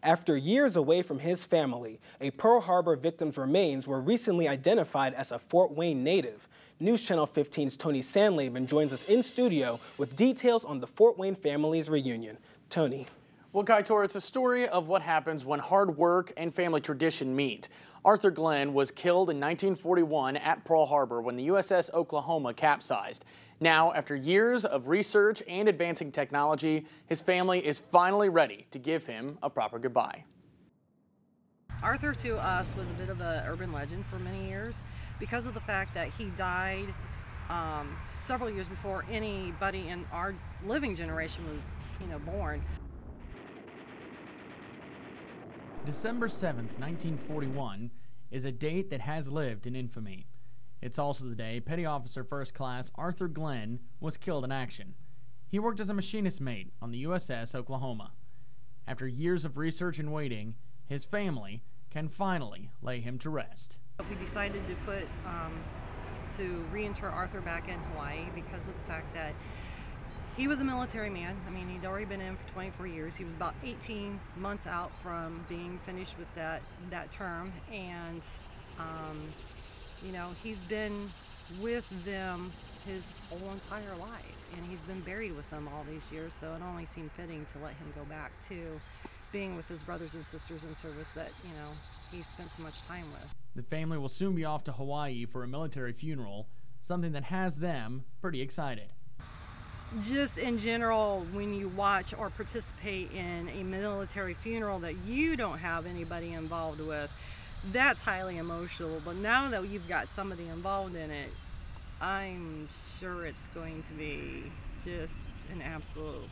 After years away from his family, a Pearl Harbor victim's remains were recently identified as a Fort Wayne native. News Channel 15's Tony Sandlaven joins us in studio with details on the Fort Wayne family's reunion. Tony. Well, Kaitor, it's a story of what happens when hard work and family tradition meet. Arthur Glenn was killed in 1941 at Pearl Harbor when the USS Oklahoma capsized. Now, after years of research and advancing technology, his family is finally ready to give him a proper goodbye. Arthur to us was a bit of an urban legend for many years because of the fact that he died several years before anybody in our living generation was, born. December 7th, 1941 is a date that has lived in infamy. It's also the day Petty Officer First Class Arthur Glenn was killed in action. He worked as a machinist mate on the USS Oklahoma. After years of research and waiting, his family can finally lay him to rest. We decided to reinter Arthur back in Hawaii because of the fact that he was a military man. I mean, he'd already been in for 24 years. He was about 18 months out from being finished with that term. And, he's been with them his whole entire life. And he's been buried with them all these years. So it only seemed fitting to let him go back to being with his brothers and sisters in service that, he spent so much time with. The family will soon be off to Hawaii for a military funeral, something that has them pretty excited. Just in general, when you watch or participate in a military funeral that you don't have anybody involved with, that's highly emotional. But now that you've got somebody involved in it, I'm sure it's going to be just an absolute,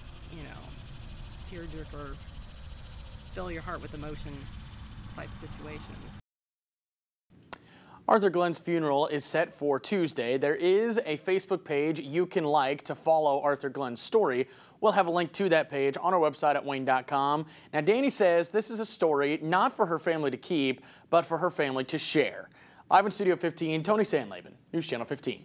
tearjerker, fill your heart with emotion type situations. Arthur Glenn's funeral is set for Tuesday. There is a Facebook page you can like to follow Arthur Glenn's story. We'll have a link to that page on our website at wayne.com. Now, Danny says this is a story not for her family to keep, but for her family to share. Live in Studio 15, Tony Sandlaven, News Channel 15.